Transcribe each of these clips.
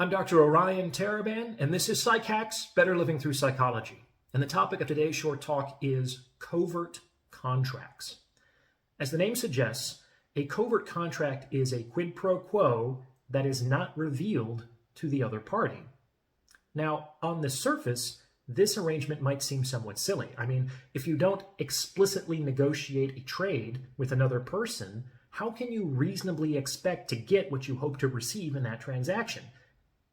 I'm Dr. Orion Taraban, and this is Psychacks, Better Living Through Psychology. And the topic of today's short talk is covert contracts. As the name suggests, a covert contract is a quid pro quo that is not revealed to the other party. Now, on the surface, this arrangement might seem somewhat silly. I mean, if you don't explicitly negotiate a trade with another person, how can you reasonably expect to get what you hope to receive in that transaction?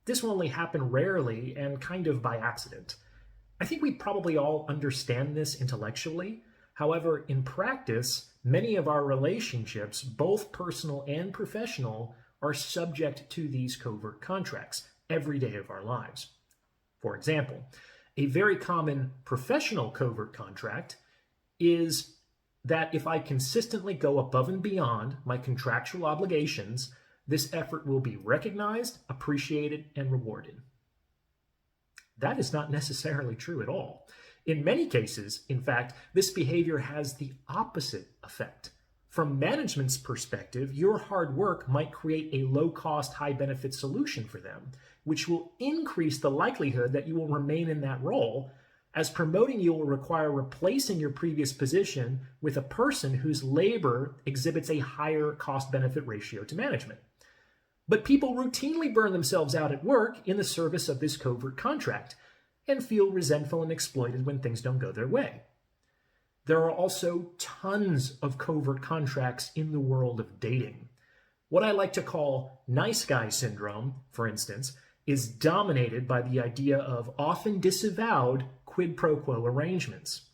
This will only happen rarely and kind of by accident. I think we probably all understand this intellectually. However, in practice, many of our relationships, both personal and professional, are subject to these covert contracts every day of our lives. For example, a very common professional covert contract is that if I consistently go above and beyond my contractual obligations, this effort will be recognized, appreciated, and rewarded. That is not necessarily true at all. In many cases, in fact, this behavior has the opposite effect. From management's perspective, your hard work might create a low-cost, high-benefit solution for them, which will increase the likelihood that you will remain in that role, as promoting you will require replacing your previous position with a person whose labor exhibits a higher cost-benefit ratio to management. But people routinely burn themselves out at work in the service of this covert contract and feel resentful and exploited when things don't go their way. There are also tons of covert contracts in the world of dating. What I like to call nice guy syndrome, for instance, is dominated by the idea of often disavowed quid pro quo arrangements.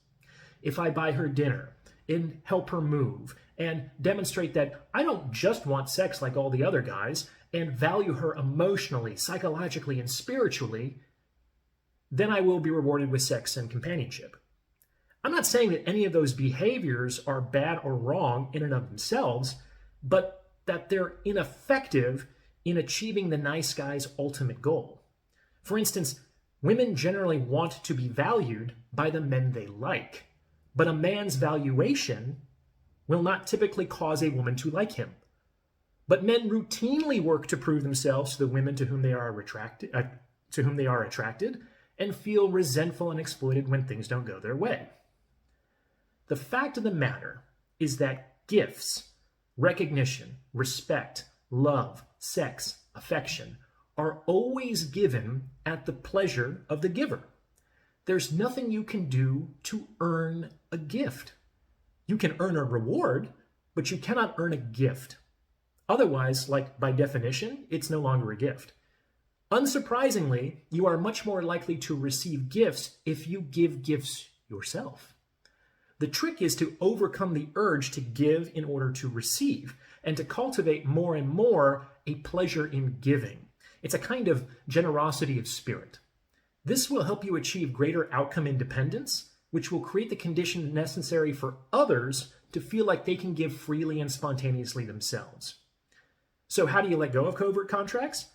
If I buy her dinner and help her move and demonstrate that I don't just want sex like all the other guys and value her emotionally, psychologically, and spiritually, then I will be rewarded with sex and companionship. I'm not saying that any of those behaviors are bad or wrong in and of themselves, but that they're ineffective in achieving the nice guy's ultimate goal. For instance, women generally want to be valued by the men they like, but a man's valuation will not typically cause a woman to like him. But men routinely work to prove themselves to the women to whom they are attracted, and feel resentful and exploited when things don't go their way. The fact of the matter is that gifts, recognition, respect, love, sex, affection are always given at the pleasure of the giver. There's nothing you can do to earn a gift. You can earn a reward, but you cannot earn a gift. Otherwise, like by definition, it's no longer a gift. Unsurprisingly, you are much more likely to receive gifts if you give gifts yourself. The trick is to overcome the urge to give in order to receive, and to cultivate more and more a pleasure in giving. It's a kind of generosity of spirit. This will help you achieve greater outcome independence, which will create the conditions necessary for others to feel like they can give freely and spontaneously themselves. So how do you let go of covert contracts?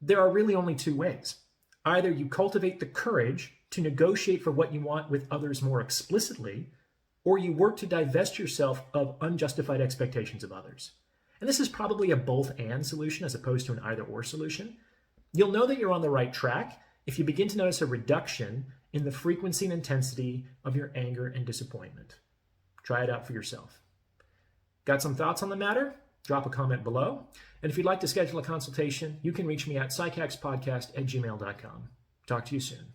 There are really only two ways. Either you cultivate the courage to negotiate for what you want with others more explicitly, or you work to divest yourself of unjustified expectations of others. And this is probably a both-and solution as opposed to an either-or solution. You'll know that you're on the right track if you begin to notice a reduction in the frequency and intensity of your anger and disappointment. Try it out for yourself. Got some thoughts on the matter? Drop a comment below. And if you'd like to schedule a consultation, you can reach me at psychackspodcast@gmail.com. Talk to you soon.